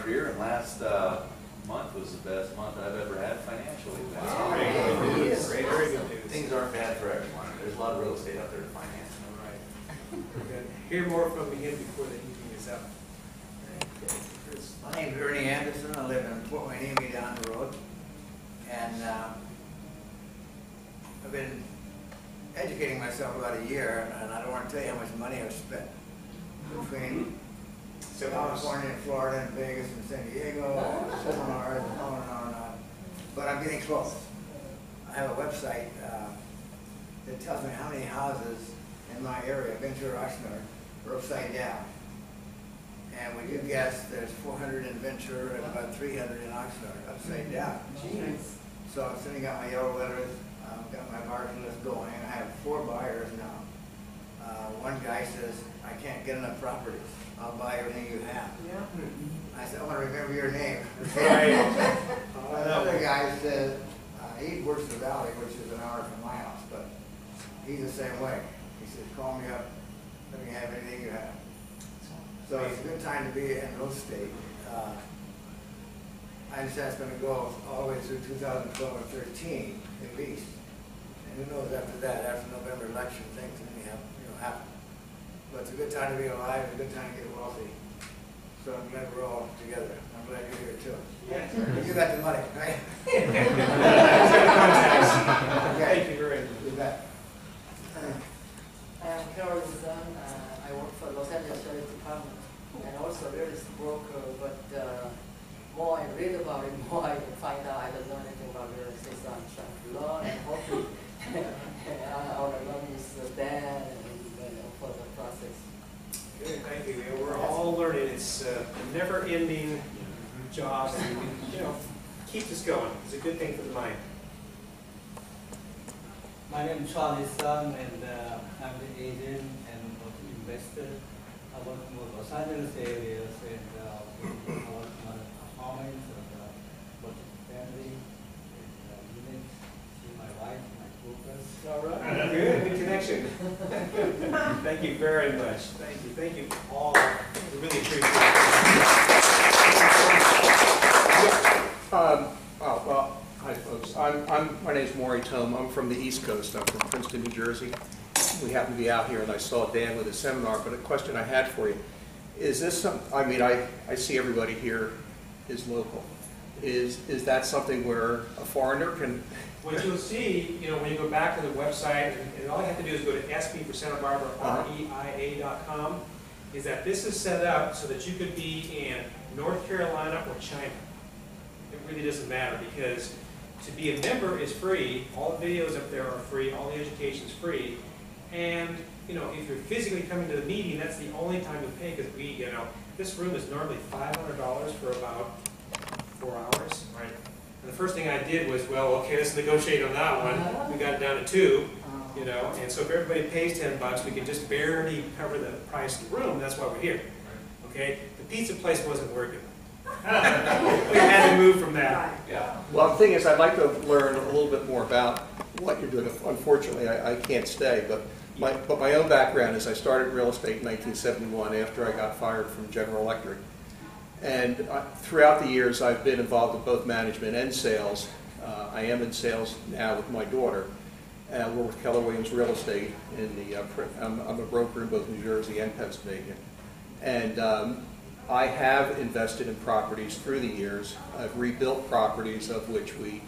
career, and last month was the best month I've ever had financially. Wow. Very good news. Things aren't bad for everyone. There's a lot of real estate out there to finance. All right. We're going to hear more from him before the evening is up. My name's Ernie Anderson. I live in Fort Wayne, down the road. And I've been educating myself about a year, and I don't want to tell you how much money I've spent between California and Florida and Vegas and San Diego, seminars and on and on and on. But I'm getting close. I have a website that tells me how many houses in my area, Ventura, Oxnard, are upside down. And we do guess there's 400 in Ventura and about 300 in Oxnard upside down. Jeez. So I'm sending out my yellow letters, got my marketing list going, and I have 4 buyers now. One guy says, I can't get enough properties. I'll buy everything you have. Yeah. I said, I want to remember your name. Right. Another guy said, he works the valley, which is an hour from my house, but he's the same way. He says, call me up, let me have anything you have. So it's a good time to be in real estate. I understand it's going to go all the way through 2012 or 13 at least. And who knows after that, after November election, things may happen. But it's a good time to be alive, it's a good time to get wealthy. So I'm glad we're all together. I'm glad you're here too. Yes. But you got the money, right? Thank you very much. You bet. I am Carol Zan. I work for Los Angeles Sheriff Department and also a real estate broker, but more I read about it, more I find out I don't know anything about real estate, so I'm trying to learn and hopefully our learn is there for the process. Good, thank you. Yeah, we're all learning. It's a never-ending job, and keeps us going. It's a good thing for the mind. My name is Charlie Sun, and I'm the agent and investor. I work in Los Angeles area, and I work on apartments, multi-family, units. See my wife, my focus. All right. Good, good connection. Thank you very much. Thank you all. We really appreciate it. Well, hi folks. My name's Maury Tome. I'm from the East Coast. I'm from Princeton, New Jersey. We happen to be out here, and I saw Dan with a seminar. But a question I had for you is this I see everybody here is local. Is that something where a foreigner can? What you'll see, when you go back to the website, and all you have to do is go to SB for Santa Barbara, REIA.com, is that this is set up so that you could be in North Carolina or China. It really doesn't matter, because to be a member is free. All the videos up there are free. All the education is free. And if you're physically coming to the meeting, that's the only time you pay, because this room is normally $500 for about 4 hours, right? And the first thing I did was, well, okay, let's negotiate on that one. We got it down to 2, and so if everybody pays $10, we can just barely cover the price of the room. That's why we're here, okay? The pizza place wasn't working. We had to move from that. Yeah. Well, the thing is, I'd like to learn a little bit more about what you're doing. Unfortunately, I can't stay, but my own background is I started real estate in 1971 after I got fired from General Electric. And throughout the years, I've been involved in both management and sales. I am in sales now with my daughter. And I work with Keller Williams Real Estate. I'm a broker in both New Jersey and Pennsylvania. And I have invested in properties through the years. I've rebuilt properties, of which we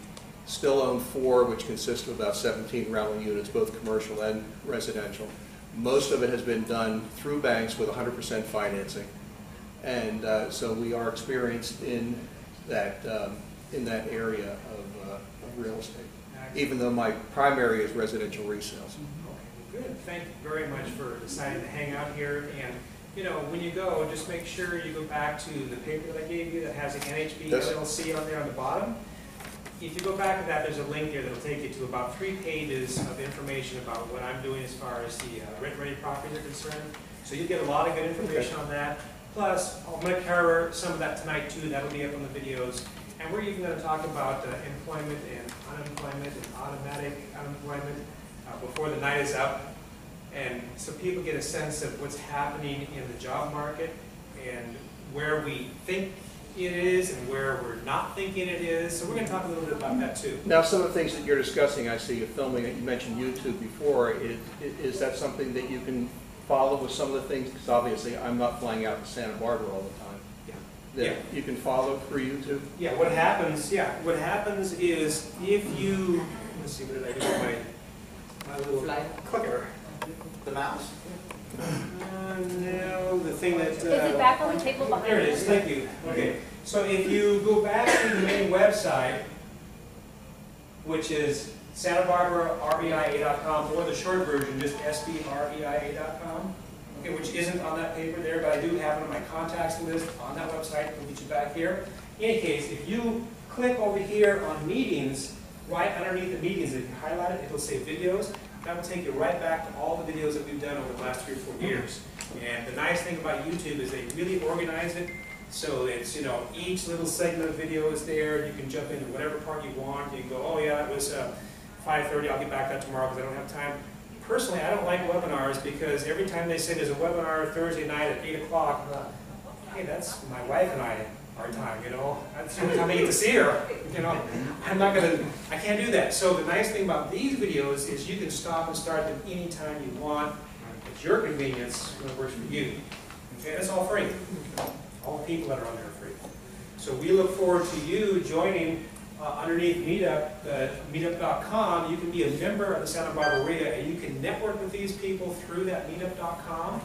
still own 4, which consist of about 17 rental units, both commercial and residential. Most of it has been done through banks with 100% financing. And so we are experienced in that area of real estate, even though my primary is residential resales. Okay, good. Thank you very much for deciding to hang out here. And when you go, just make sure you go back to the paper that I gave you that has the NHB LLC on there on the bottom. If you go back to that, there's a link there that will take you to about 3 pages of information about what I'm doing as far as the rent-ready properties are concerned. So you get a lot of good information on that. Plus, I'm going to cover some of that tonight too. That'll be up on the videos. And we're even going to talk about employment and unemployment and automatic unemployment before the night is up. And so people get a sense of what's happening in the job market and where we think it is and where we're not thinking it is. So we're going to talk a little bit about that too. Now, some of the things that you're discussing, I see you filming it. You mentioned YouTube before. Is that something that you can follow with some of the things? Because obviously, I'm not flying out to Santa Barbara all the time. Yeah. That you can follow through YouTube? Yeah, what happens is if you, let's see, what did I do with my little Fly. clicker? The mouse? No, the thing that. Is it back on the table behind you? There it is, thank you. Okay, so if you go back to the main website, which is SantaBarbaraREIA.com, or the short version, just SBREIA.com, okay, which isn't on that paper there, but I do have it on my contacts list on that website. We'll get you back here. In any case, if you click over here on meetings, right underneath the meetings, if you highlight it, it'll say videos. That will take you right back to all the videos that we've done over the last 3 or 4 years. And the nice thing about YouTube is they really organize it. So it's, each little segment of video is there. You can jump into whatever part you want. You can go, oh yeah, it was 5:30, I'll get back to that tomorrow because I don't have time. Personally, I don't like webinars because every time they say there's a webinar Thursday night at 8 o'clock, hey, that's my wife and I, our time, That's the only time I get to see her, I can't do that. So the nice thing about these videos is you can stop and start them anytime you want. At your convenience when it works for you. Okay, that's all free. All the people that are on there are free. So we look forward to you joining underneath Meetup, meetup.com. You can be a member of the Santa Barbara REIA and you can network with these people through that meetup.com.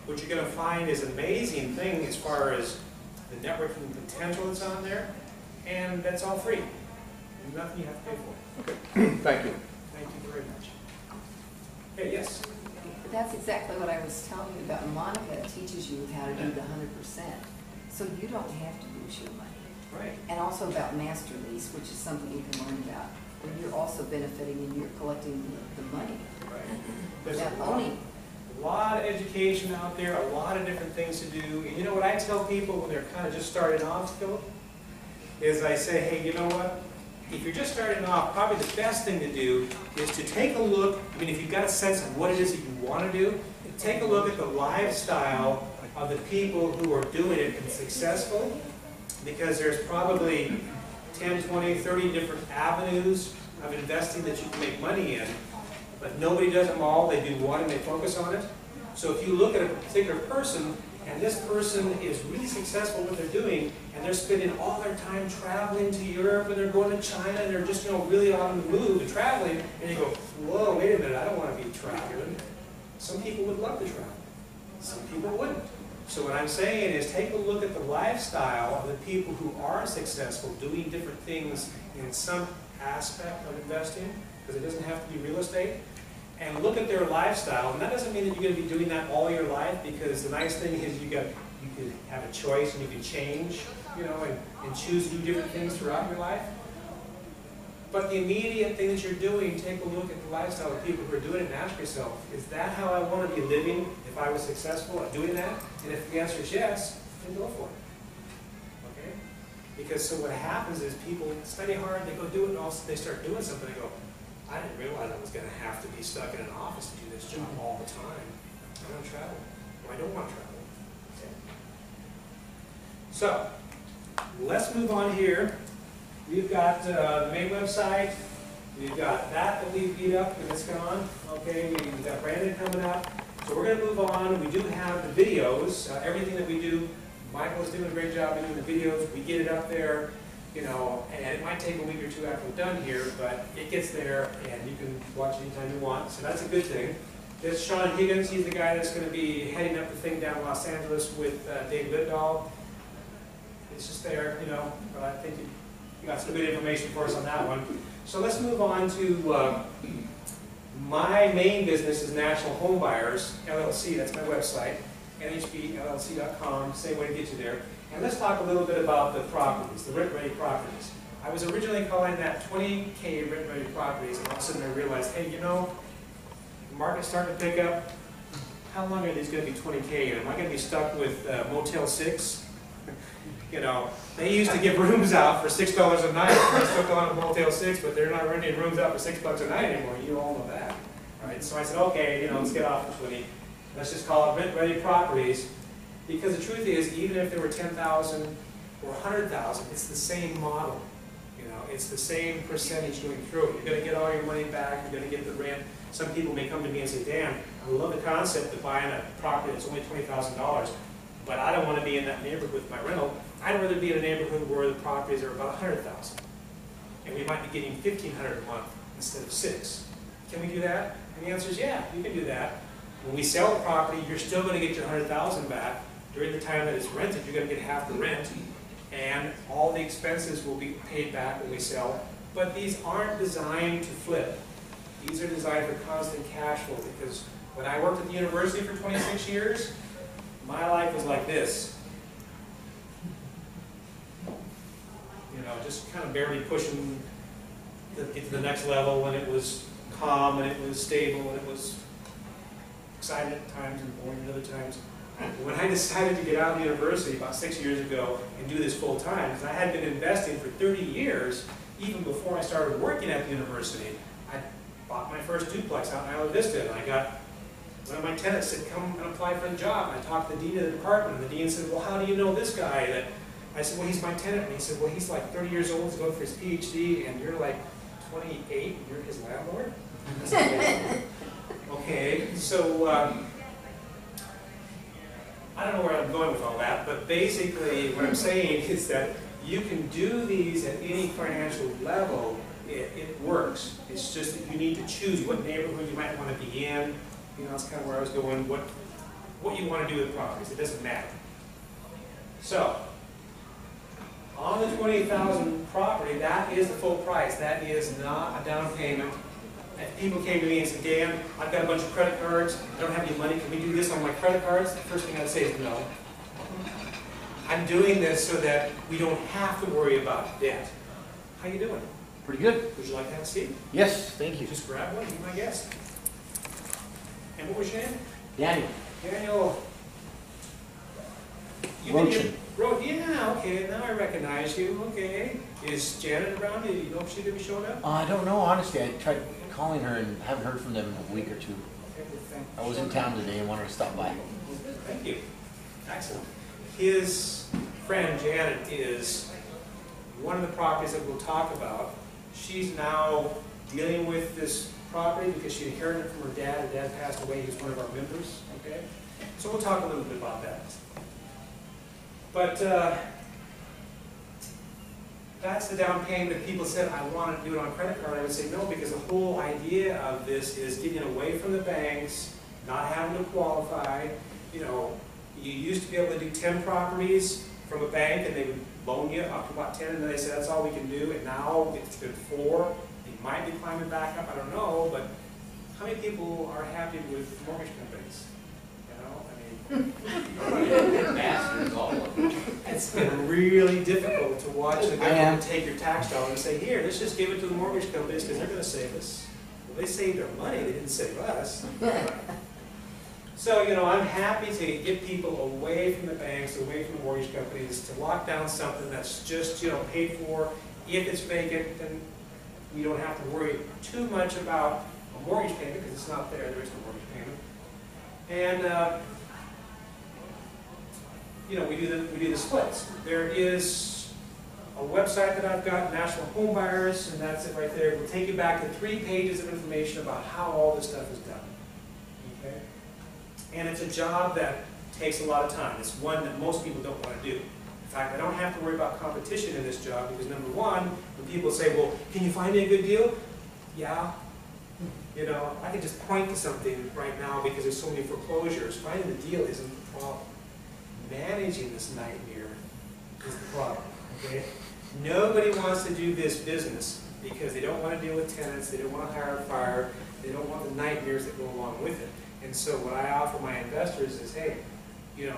What you're going to find is an amazing thing as far as the networking potential that's on there, and that's all free. There's nothing you have to pay for. Okay, thank you. Thank you very much. Okay, yes? That's exactly what I was telling you about. Monica teaches you how to do the 100%, so you don't have to lose your money. Right. And also about master lease, which is something you can learn about. And you're also benefiting and you're collecting the money. Right. There's That a lot of education out there, a lot of different things to do. And you know what I tell people when they're kind of just starting off, Philip, is I say, hey, you know what? If you're just starting off, probably the best thing to do is to take a look. I mean, if you've got a sense of what it is that you want to do, take a look at the lifestyle of the people who are doing it and successful, because there's probably 10, 20, 30 different avenues of investing that you can make money in. But nobody does them all. They do one and they focus on it. So if you look at a particular person, and this person is really successful at what they're doing, and they're spending all their time traveling to Europe, and they're going to China, and they're just really on the move and traveling, and you go, whoa, wait a minute, I don't want to be traveling. Some people would love to travel. Some people wouldn't. So what I'm saying is take a look at the lifestyle of the people who are successful doing different things in some aspect of investing, because it doesn't have to be real estate, and look at their lifestyle. And that doesn't mean that you're going to be doing that all your life, because the nice thing is you can have a choice and you can change, and choose to do different things throughout your life. But the immediate thing that you're doing, take a look at the lifestyle of people who are doing it and ask yourself, is that how I want to be living if I was successful at doing that? And if the answer is yes, then go for it. Okay? Because so what happens is people study hard, they go do it, and also they start doing something, they go, I didn't realize I was going to have to be stuck in an office to do this job all the time. I want to travel. Or I don't want to travel. Okay. So, let's move on here. We've got the main website. We've got that we've beat up and it's gone. Okay, we've got Brandon coming up. So we're going to move on. We do have the videos. Everything that we do, Michael's doing a great job of doing the videos. We get it up there. And it might take a week or two after we're done here, but it gets there, and you can watch anytime you want, so that's a good thing. There's Sean Higgins. He's the guy that's going to be heading up the thing down in Los Angeles with Dave Liddall. It's just there, but I think you got some good information for us on that one. So let's move on to my main business is National Home Buyers, LLC. That's my website, nhbllc.com, same way to get you there. And let's talk a little bit about the properties, the rent-ready properties. I was originally calling that 20K rent-ready properties, and all of a sudden I realized, hey, the market's starting to pick up. How long are these going to be 20K? And am I going to be stuck with Motel 6? They used to give rooms out for $6 a night. I still call it Motel 6, but they're not renting rooms out for $6 a night anymore. You all know that, right? So I said, okay, let's get off the 20. Let's just call it rent-ready properties. Because the truth is, even if there were 10,000 or 100,000, it's the same model. You know, it's the same percentage going through. You're going to get all your money back. You're going to get the rent. Some people may come to me and say, "Dan, I love the concept of buying a property that's only $20,000, but I don't want to be in that neighborhood with my rental. I'd rather be in a neighborhood where the properties are about 100,000, and we might be getting 1,500 a month instead of 6. Can we do that?" And the answer is yeah, you can do that. When we sell the property, you're still going to get your 100,000 back. During the time that it's rented, you're going to get half the rent, and all the expenses will be paid back when we sell. But these aren't designed to flip. These are designed for constant cash flow, because when I worked at the university for 26 years, my life was like this. You know, just kind of barely pushing to get to the next level, when it was calm and it was stable and it was exciting at times and boring at other times. When I decided to get out of university about 6 years ago and do this full time, because I had been investing for 30 years, even before I started working at the university, I bought my first duplex out in Isla Vista, and I got one of my tenants said, "Come and apply for the job." And I talked to the dean of the department, and the dean said, "Well, how do you know this guy?" I said, "Well, he's my tenant." And he said, "Well, he's like 30 years old, he's going for his PhD, and you're like 28, and you're his landlord?" I said, "Okay, so I don't know where I'm going with all that, but basically what I'm saying is that you can do these at any financial level. It works. It's just that you need to choose what neighborhood you might want to be in. You know, that's kind of where I was going. What you want to do with properties. It doesn't matter. So, on the $20,000 property, that is the full price. That is not a down payment. If people came to me and said, "Dan, I've got a bunch of credit cards. I don't have any money. Can we do this on my credit cards?" The first thing I'd say is no. I'm doing this so that we don't have to worry about debt. How you doing? Pretty good. Would you like to have a seat? Yes, thank you. Just grab one. Be my guest. And what was your name? Daniel. Daniel. Yeah, okay, now I recognize you. Okay. Is Janet around? Do you know if she's going to be showing up? I don't know, honestly. I tried calling her and haven't heard from them in a week or two. I was in town today and wanted to stop by. Thank you. Excellent. His friend Janet is one of the properties that we'll talk about. She's now dealing with this property because she inherited it from her dad. Her dad passed away. He was one of our members. Okay? So we'll talk a little bit about that. But that's the down payment. If people said, "I want to do it on credit card," I would say no, because the whole idea of this is getting away from the banks, not having to qualify. You know, you used to be able to do 10 properties from a bank, and they would loan you up to about 10, and then they said, "That's all we can do." And now it's been 4. They might be climbing back up. I don't know, but how many people are happy with mortgage companies? Masters, all of them. It's been really difficult to watch the government take your tax dollar and say, "Here, let's just give it to the mortgage companies because they're going to save us." Well, they saved our money, they didn't save us. So, you know, I'm happy to get people away from the banks, away from the mortgage companies, to lock down something that's just, you know, paid for. If it's vacant, then we don't have to worry too much about a mortgage payment because it's not there. There is no mortgage payment. And you know, we do the splits. There is a website that I've got, National Home Buyers, and that's it right there. It will take you back to 3 pages of information about how all this stuff is done. Okay? And it's a job that takes a lot of time. It's one that most people don't want to do. In fact, I don't have to worry about competition in this job because, number one, when people say, "Well, can you find me a good deal?" Yeah. You know, I can just point to something right now because there's so many foreclosures. Finding the deal isn't the problem. Managing this nightmare is the problem, okay? Nobody wants to do this business because they don't want to deal with tenants, they don't want to hire a fire, they don't want the nightmares that go along with it. And so what I offer my investors is, hey, you know,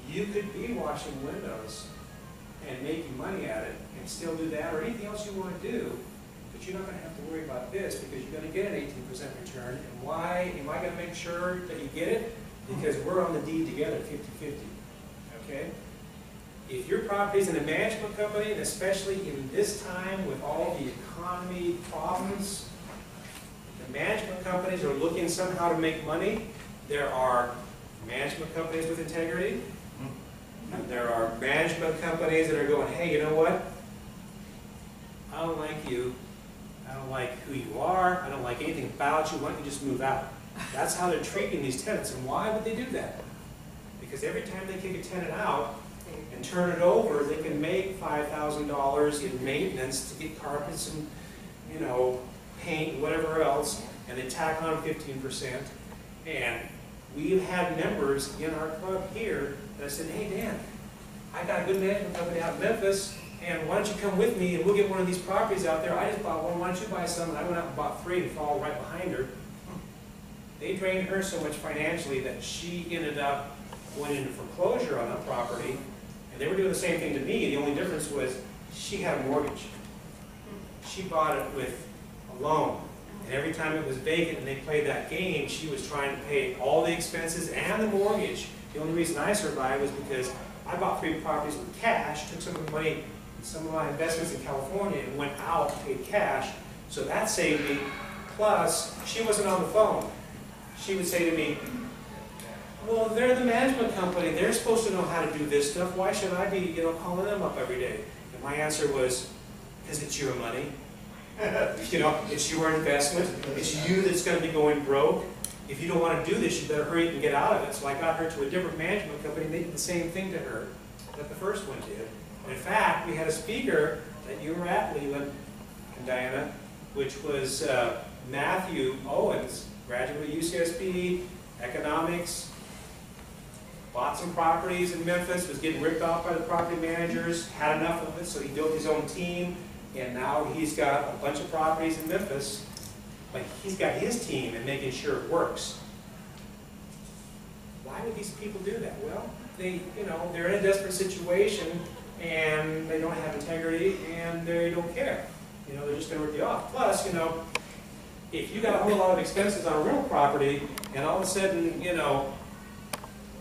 you could be washing windows and making money at it and still do that or anything else you want to do, but you're not going to have to worry about this because you're going to get an 18% return. And why am I going to make sure that you get it? Because we're on the deed together, 50-50. Okay? If your property is in a management company, and especially in this time with all the economy problems, the management companies are looking somehow to make money. There are management companies with integrity, And there are management companies that are going, hey, you know what? I don't like you. I don't like who you are. I don't like anything about you. Why don't you just move out? That's how they're treating these tenants. And why would they do that? Because every time they kick a tenant out and turn it over, they can make $5,000 in maintenance to get carpets and, you know, paint, whatever else, and they tack on 15%. And we've had members in our club here that said, hey, Dan, I got a good management company out in Memphis, and why don't you come with me and we'll get one of these properties out there. I just bought one, why don't you buy some? And I went out and bought 3 and followed right behind her. They drained her so much financially that she ended up going into foreclosure on that property, and they were doing the same thing to me. The only difference was she had a mortgage. She bought it with a loan, and every time it was vacant and they played that game, she was trying to pay all the expenses and the mortgage. The only reason I survived was because I bought 3 properties with cash, took some of the money, some of my investments in California, and went out and paid cash. So that saved me. Plus, she wasn't on the phone. She would say to me, well, they're the management company. They're supposed to know how to do this stuff. Why should I be, you know, calling them up every day? And my answer was, because it's your money. You know, it's your investment. It's you that's going to be going broke. If you don't want to do this, you better hurry and get out of it. So I got her to a different management company, and they did the same thing to her that the first one did. In fact, we had a speaker that you were at, Leland and Diana, which was Matthew Owens, graduate of UCSB, economics, bought some properties in Memphis, was getting ripped off by the property managers, had enough of it, so he built his own team, and now he's got a bunch of properties in Memphis. Like, he's got his team and making sure it works. Why would these people do that? Well, they, you know, they're in a desperate situation, and they don't have integrity, and they don't care. You know, they're just going to rip you off. Plus, you know, if you got a whole lot of expenses on a rental property, and all of a sudden, you know,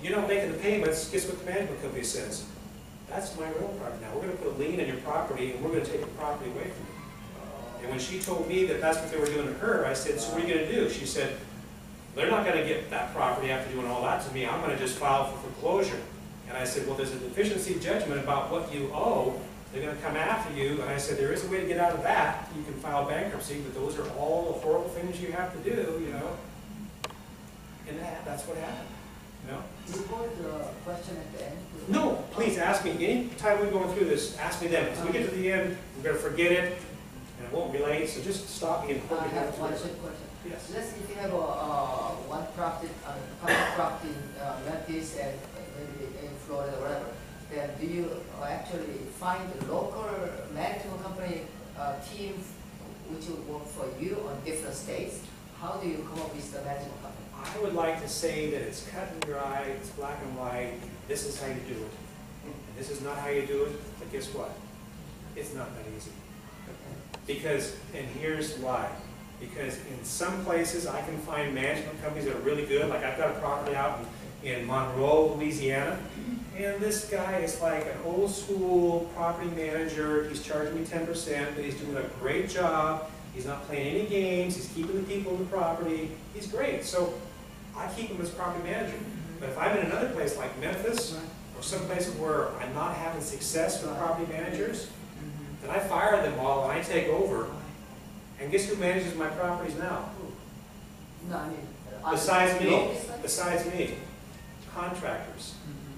you're not making the payments, guess what the management company says? That's my rental property now. We're going to put a lien on your property, and we're going to take the property away from you. And when she told me that that's what they were doing to her, I said, so what are you going to do? She said, they're not going to get that property after doing all that to me. I'm going to just file for foreclosure. And I said, well, there's a deficiency judgment about what you owe. They're going to come after you. And I said, there is a way to get out of that. You can file bankruptcy, but those are all the horrible things you have to do, you know. And that's what happened. You know? Do you hold the question at the end? No, please ask me. Anytime we're going through this, ask me then. As we get to the end, we're going to forget it, and it won't relate, so just stop me and quote I me. have one question. Yes. Let's say if you have one property, property in Memphis and maybe in Florida or whatever, then do you actually find a local management company team which will work for you on different states? How do you come up with the management company? I would like to say that it's cut and dry, it's black and white, this is how you do it. And this is not how you do it, but guess what? It's not that easy. Because, and here's why. Because in some places I can find management companies that are really good, like I've got a property out in Monroe, Louisiana, and this guy is like an old school property manager. He's charging me 10%, but he's doing a great job. He's not playing any games. He's keeping the people in the property. He's great. So I keep him as property manager. But if I'm in another place like Memphis, or some place where I'm not having success with property managers, then I fire them all and I take over. And guess who manages my properties now? No, I mean, Besides me, contractors.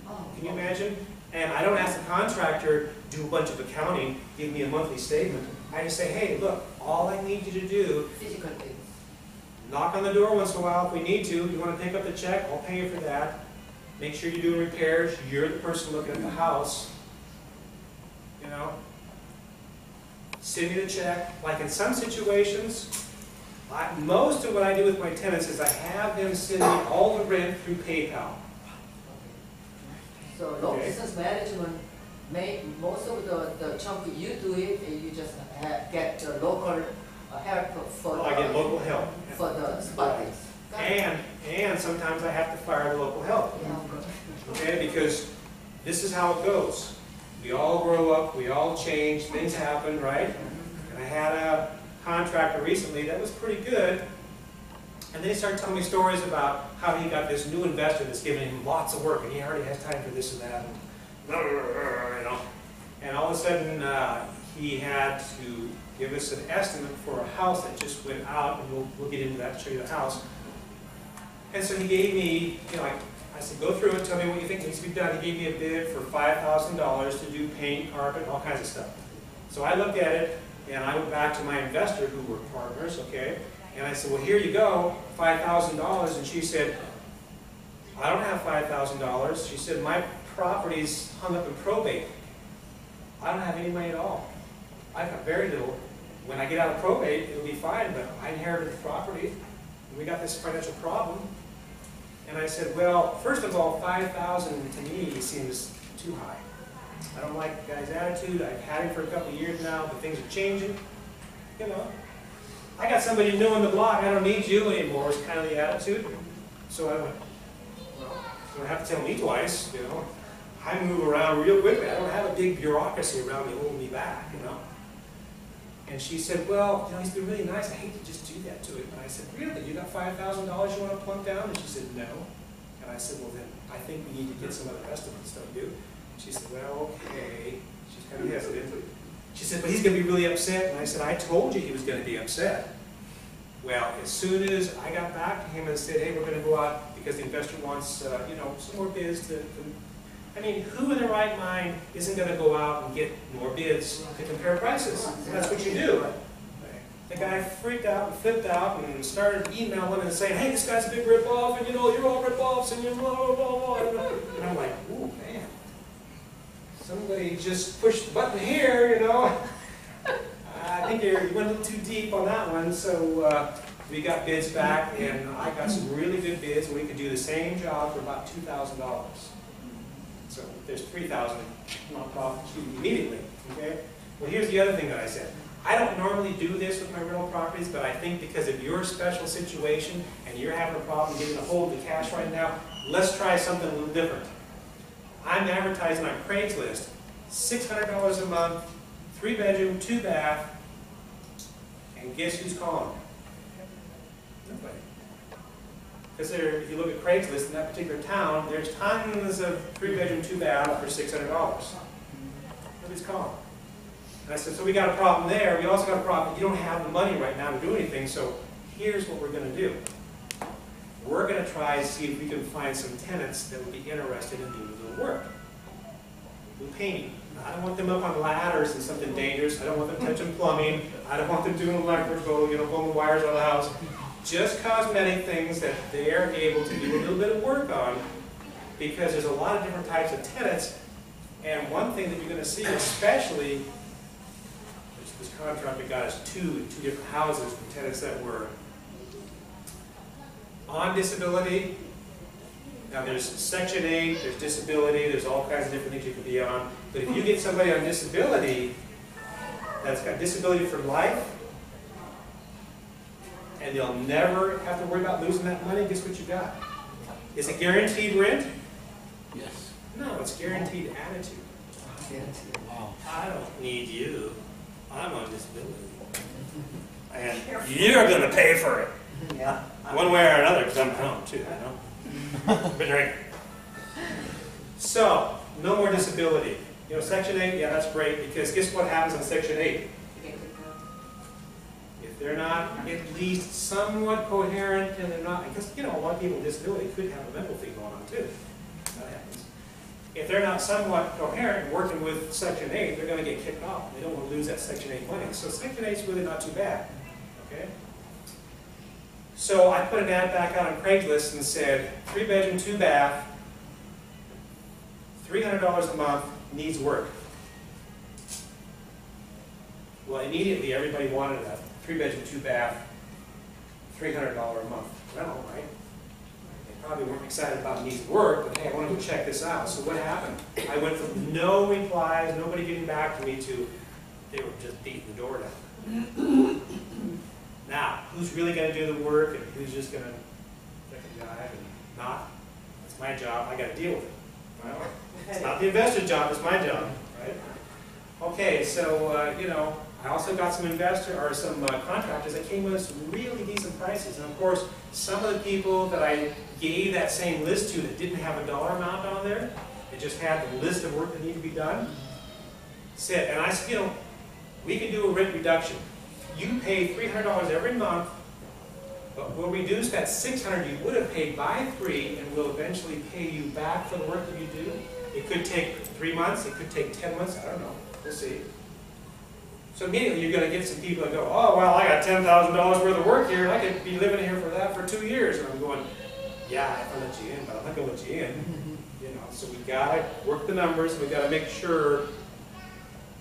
Oh, Can you imagine? And I don't ask the contractor to do a bunch of accounting, give me a monthly statement. I just say, hey, look, all I need you to do, physical things. knock on the door once in a while if we need to. You want to pick up the check, I'll pay you for that. Make sure you're doing repairs. You're the person looking at the house. You know? Send me the check. Like in some situations, most of what I do with my tenants is I have them send me all the rent through PayPal. So local business management, most of the chunk you do it, you just get the local help for I get local help. for the spottings. And sometimes I have to fire the local help. Okay, because this is how it goes. We all grow up, we all change, things happen, right? And I had a contractor recently that was pretty good, and then he started telling me stories about how he got this new investor that's giving him lots of work, and he already has time for this and that. And, you know. And all of a sudden, he had to give us an estimate for a house that just went out, and we'll get into that, show you the house. And so he gave me, you know, I said, go through it, tell me what you think needs to be done. He gave me a bid for $5,000 to do paint, carpet, all kinds of stuff. So I looked at it, and I went back to my investor, who were partners, okay? And I said, well, here you go, $5,000. And she said, I don't have $5,000. She said, my property's hung up in probate. I don't have any money at all. I've got very little. When I get out of probate, it'll be fine, but I inherited the property, and we got this financial problem. And I said, well, first of all, $5,000 to me seems too high. I don't like the guy's attitude. I've had him for a couple of years now, but things are changing. You know, I got somebody new on the block. I don't need you anymore, is kind of the attitude. So I went, well, you don't have to tell me twice, you know. I move around real quickly. I don't have a big bureaucracy around me holding me back, you know. And she said, well, you know, he's been really nice. I hate to just do that to him. And I said, really? You got $5,000 you want to plunk down? And she said, no. And I said, well, then I think we need to get some other estimates, don't you? And she said, well, okay. She's kind of hesitant. She said, but he's going to be really upset. And I said, I told you he was going to be upset. Well, as soon as I got back to him and said, hey, we're going to go out because the investor wants, you know, some more bids to I mean, who in their right mind isn't going to go out and get more bids to compare prices? That's what you do. The guy freaked out and flipped out and started emailing and saying, hey, this guy's a big rip-off, and you know, you're all rip-offs, and you're blah, blah, blah, blah. And I'm like, ooh, man. Somebody just pushed the button here, you know. I think you went a little too deep on that one, so we got bids back, and I got some really good bids, and we could do the same job for about $2,000. So there's $3,000 profit immediately, okay? Well, here's the other thing that I said. I don't normally do this with my rental properties, but I think because of your special situation and you're having a problem getting a hold of the cash right now, let's try something a little different. I'm advertising on Craigslist, $600 a month, 3-bedroom, 2-bath, and guess who's calling? Nobody. Because if you look at Craigslist in that particular town, there's tons of 3-bedroom, 2-bath for $600. Nobody's calling. And I said, so we got a problem there. We also got a problem. You don't have the money right now to do anything, so here's what we're going to do. We're going to try and see if we can find some tenants that would be interested in doing the work. Do painting. I don't want them up on ladders and something dangerous. I don't want them touching plumbing. I don't want them doing electrical, you know, pulling the wires out of the house. Just cosmetic things that they're able to do a little bit of work on, because there's a lot of different types of tenants. And one thing that you're going to see, especially, this contractor got us two different houses from tenants that were on disability. Now there's Section 8, there's disability, there's all kinds of different things you can be on. But if you get somebody on disability that's got disability for life, and they'll never have to worry about losing that money, guess what you got? Is it guaranteed rent? Yes. No, it's guaranteed attitude. Wow. I don't need you. I'm on disability. And you're going to pay for it. Yeah. One way or another, because I'm home too, you know. Been drinking. So, no more disability. You know, Section 8, yeah, that's great, because guess what happens in Section 8? If they're not at least somewhat coherent, and they're not, because, you know, a lot of people with disability could have a mental thing going on too. That happens. If they're not somewhat coherent and working with Section 8, they're going to get kicked off. They don't want to lose that Section 8 money. So Section 8 is really not too bad. Okay? So I put an ad back out on Craigslist and said, 3-bedroom, 2-bath, $300 a month, needs work. Well, immediately everybody wanted a 3-bedroom, 2-bath, $300 a month rental, right? They probably weren't excited about needs work, but hey, I want to go check this out. So what happened? I went from no replies, nobody getting back to me, to they were just beating the door down. Now, who's really going to do the work, and who's just going to check and jive and not? That's my job. I got to deal with it. Well, it's not the investor's job. It's my job, right? Okay, so you know, I also got some contractors that came with some really decent prices, and of course, some of the people that I gave that same list to that didn't have a dollar amount on there, It just had the list of work that needed to be done. Said, and I said, you know, we can do a rent reduction. You pay $300 every month, but we'll reduce that $600 you would have paid by 3, and we'll eventually pay you back for the work that you do. It could take 3 months, it could take 10 months, I don't know. We'll see. So immediately you're going to get some people that go, oh, well, I got $10,000 worth of work here, and I could be living here for that for 2 years. And I'm going, yeah, I can let you in, but I'm not going to let you in. You know, so we got to work the numbers. We got to make sure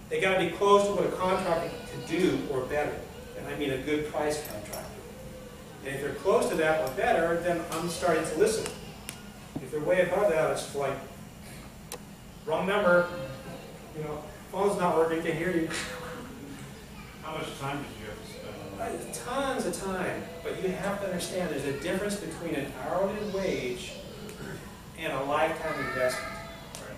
they got to be close to what a contractor could do or better. And I mean a good price contractor. And if they're close to that or better, then I'm starting to listen. If they're way above that, it's like, wrong number. You know, phone's not working, can't hear you. How much time did you have to spend on that? Tons of time. But you have to understand there's a difference between an hourly wage and a lifetime investment. Right.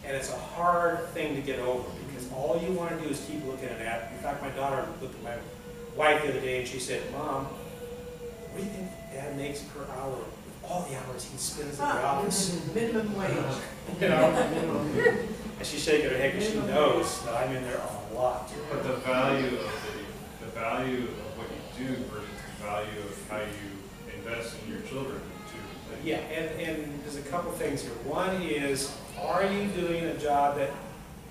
And it's a hard thing to get over because all you want to do is keep looking at that. In fact, my daughter looked at my wife the other day and she said, Mom, what do you think Dad makes per hour with all the hours he spends at the office? Minimum wage. You know? And she's shaking her head because she knows that I'm in there a lot. But the value of what you do versus the value of how you invest in your children too. Yeah, and there's a couple things here. One is, are you doing a job that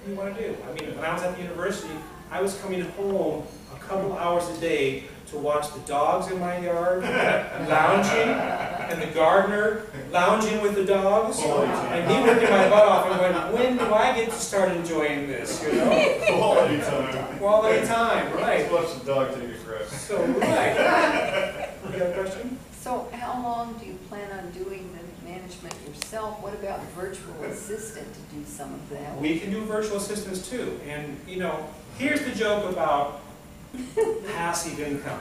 you want to do? I mean, when I was at the university, I was coming home a couple hours a day to watch the dogs in my yard lounging, and the gardener lounging with the dogs. And me working my butt off and going, when do I get to start enjoying this, you know? Quality time. Quality time, right. Let's watch the dog take a crap. So, right. You got a question? So how long do you plan on doing the management yourself? What about a virtual assistant to do some of that? We can do virtual assistants too. And, you know, here's the joke about passive income.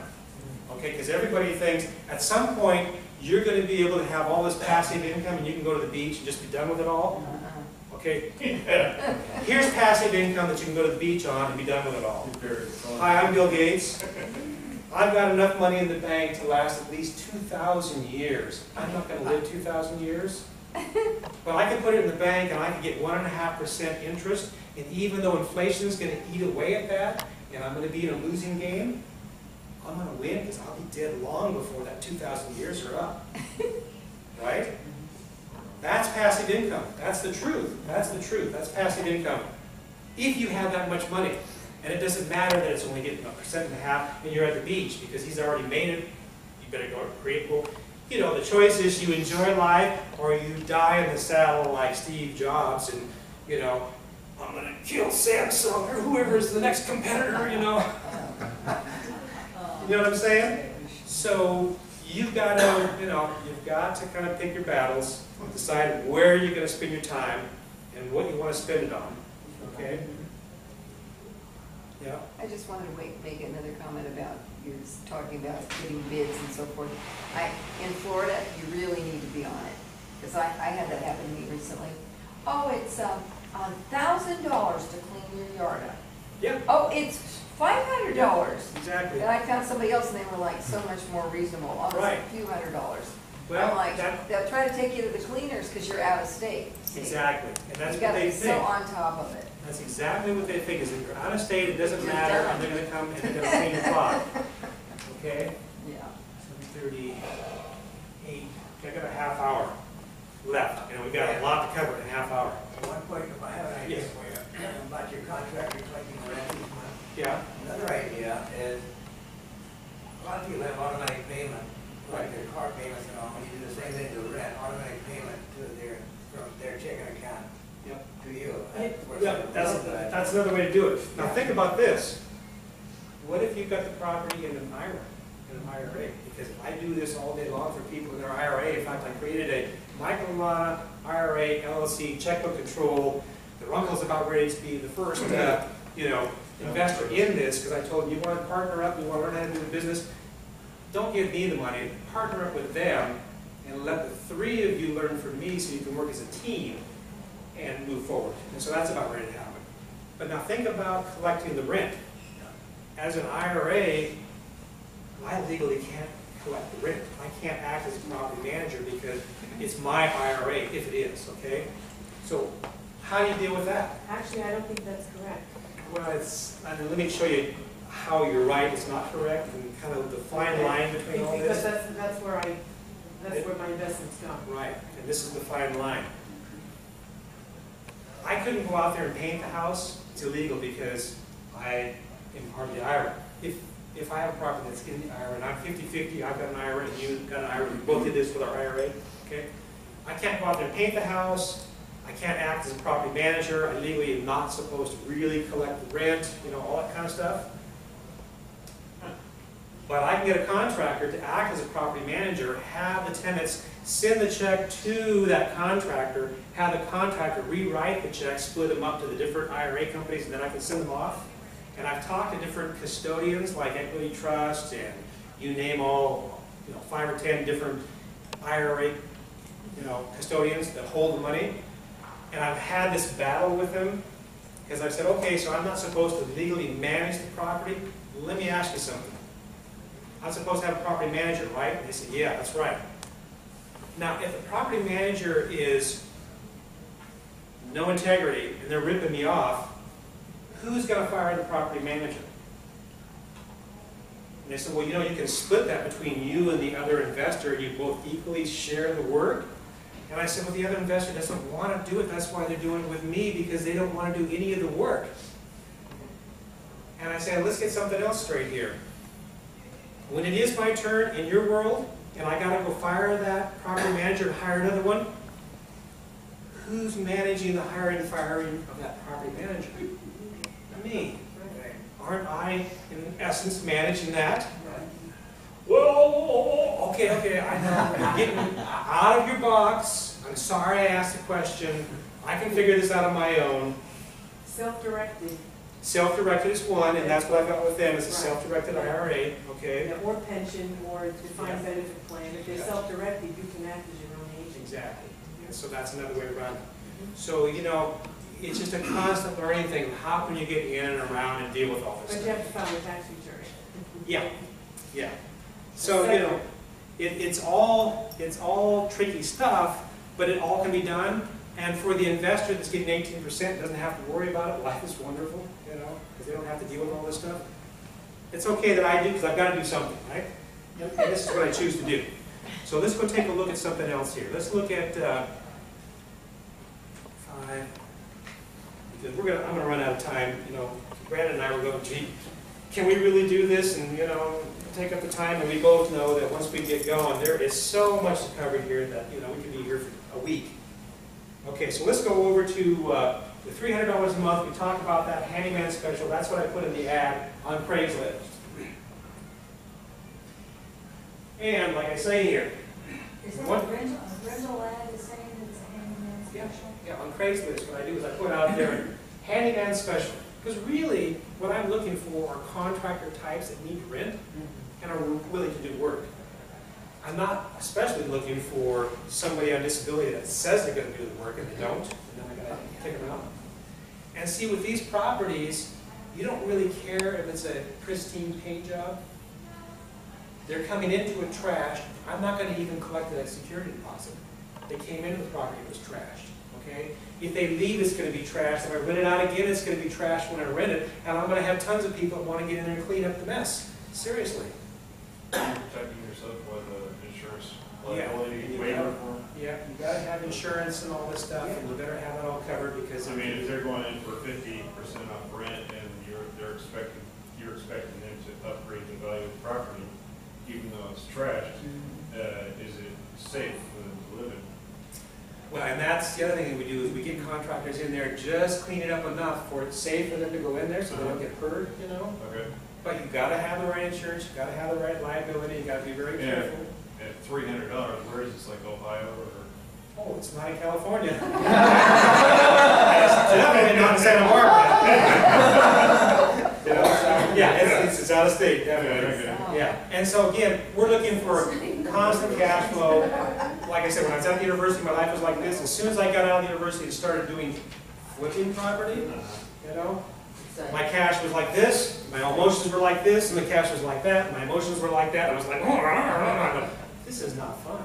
Okay, because everybody thinks at some point you're going to be able to have all this passive income and you can go to the beach and just be done with it all. Okay, here's passive income that you can go to the beach on and be done with it all. Hi, I'm Bill Gates. I've got enough money in the bank to last at least 2,000 years. I'm not going to live 2,000 years. But I can put it in the bank and I can get 1.5% interest. And even though inflation is going to eat away at that, and I'm going to be in a losing game, I'm going to win because I'll be dead long before that 2,000 years are up. Right? That's passive income. That's the truth. That's the truth. That's passive income. If you have that much money, and it doesn't matter that it's only getting 1.5% and you're at the beach because he's already made it, you better go create. Well, you know, the choice is you enjoy life or you die in the saddle like Steve Jobs and, you know, I'm going to kill Samsung or whoever is the next competitor, you know. You know what I'm saying? So you've got to, you know, you've got to kind of pick your battles, decide where you're going to spend your time and what you want to spend it on. Okay? Yeah. I just wanted to make another comment about you talking about getting bids and so forth. In Florida, you really need to be on it because I had that happen to me recently. Oh, it's $1,000 to clean your yard up. Yeah. Oh, it's $500. Exactly. And I found somebody else, and they were like so much more reasonable. Almost Right. a few $100s. Well, I'm like, that- they'll try to take you to the cleaners because you're out of state. See? Exactly. And that's You what got to they be so think. on top of it. That's exactly what they think is if you're out of state, it doesn't You're matter, done. and they're going to come and they're going to clean your clock. Okay? Yeah. 7:38. I got a half hour left. You know, we've got a lot to cover in a half hour. One question, I have an idea Yes. for you about your contractor collecting rent each month. Yeah? Another idea is, a lot of people have automatic payment, like their car payments and all, when you do the same thing to rent, automatic payment from their checking account Yep. to you. Yeah, that's another way to do it. Now think about this. What if you've got the property in an IRA? Because I do this all day long for people in their IRA. In fact, I created a Michael and Lana IRA LLC checkbook control. Their uncle's about ready to be the first, you know, investor in this because I told them you want to partner up, you want to learn how to do the business. Don't give me the money. Partner up with them and let the three of you learn from me so you can work as a team and move forward. And so that's about ready to happen. But now think about collecting the rent. As an IRA, I legally can't collect the rent. I can't act as a property manager because it's my IRA, if it is, okay? So how do you deal with that? Actually, I don't think that's correct. Well, let me show you how you're right, it's not correct, and kind of the fine line between all Because this. that's where my investment's gone. Right, and this is the fine line. I couldn't go out there and paint the house, it's illegal because I am part of the IRA. If I have a property that's in the IRA, and I'm 50-50, I've got an IRA, and you've got an IRA, we both did this with our IRA, okay? I can't go out there and paint the house, I can't act as a property manager, I legally am not supposed to really collect the rent, you know, all that kind of stuff. But I can get a contractor to act as a property manager, have the tenants send the check to that contractor, have the contractor rewrite the check, split them up to the different IRA companies, and then I can send them off. And I've talked to different custodians like Equity Trust and you name all, 5 or 10 different IRA, custodians that hold the money. And I've had this battle with them because I've said, okay, so I'm not supposed to legally manage the property. Let me ask you something. I'm supposed to have a property manager, right? And they said, yeah, that's right. Now, if the property manager is no integrity and they're ripping me off, who's going to fire the property manager? And they said, well, you can split that between you and the other investor and you both equally share the work. And I said, well, the other investor doesn't want to do it. That's why they're doing it with me, because they don't want to do any of the work. And I said, let's get something else straight here. When it is my turn in your world, and I got to go fire that property manager and hire another one, who's managing the hiring and firing of that property manager? Me. Aren't I, in essence, managing that? Whoa, okay, I know. You're getting out of your box. I'm sorry I asked the question. I can figure this out on my own. Self-directed. Self-directed is one, and that's what I got with them, is a self-directed IRA, okay? Yeah, or pension, or defined benefit plan. If they're self-directed, you can act as your own agent. Exactly. And so that's another way around it. So, it's just a constant learning thing. How can you get in and around and deal with all this But stuff? you have to file a tax return. Yeah. So, it's all tricky stuff, but it all can be done. And for the investor that's getting 18%, doesn't have to worry about it. Life is wonderful, because they don't have to deal with all this stuff. It's okay that I do, because I've got to do something, right? And this is what I choose to do. So let's go take a look at something else here. Let's look at 5. Because I'm going to run out of time. Brandon and I were going, gee, can we really do this? And take up the time. And we both know that once we get going, there is so much to cover here that we could be here for a week. Okay, so let's go over to the $300 a month. We talked about that handyman special. That's what I put in the ad on Craigslist. And like I say here, Is that a rental ad the same as a handyman special? yeah, on Craigslist, what I do is I put out there handyman special. Because really, what I'm looking for are contractor types that need rent and are willing to do work. I'm not especially looking for somebody on disability that says they're going to do the work and they don't, and then I got to kick them out. And see, with these properties, you don't really care if it's a pristine paint job. They're coming into it trashed. I'm not going to even collect that security deposit. They came into the property, it was trashed. Okay? If they leave, it's going to be trashed. If I rent it out again, it's going to be trashed when I rent it, and I'm going to have tons of people that want to get in there and clean up the mess. Seriously. Protecting yourself with insurance liability waiver form. Yeah, you got to have insurance and all this stuff, and you better have it all covered because. I mean, if they're going in for 50% off rent, and you're expecting them to upgrade the value of the property, even though it's trashed, is it safe for them to live in? Well, and that's the other thing that we do is we get contractors in there, just clean it up enough for it's safe for them to go in there so they don't get hurt, Okay. But you got to have the right insurance, you got to have the right liability, you got to be very careful. At $300, where is this, like Ohio or? Oh, it's not in California. It's definitely not in Santa Barbara. Yeah, it's out of state, definitely. Okay. Yeah, and so again, we're looking for constant cash flow. Like I said, when I was at the university, my life was like this. As soon as I got out of the university and started doing flipping property, my cash was like this, my emotions were like this, and the cash was like that, my emotions were like that. I was like, this is not fun,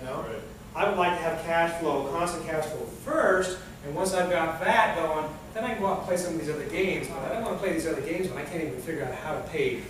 Right. I would like to have cash flow, constant cash flow first, And once I've got that going, then I can go out and play some of these other games, but I don't want to play these other games when I can't even figure out how to pay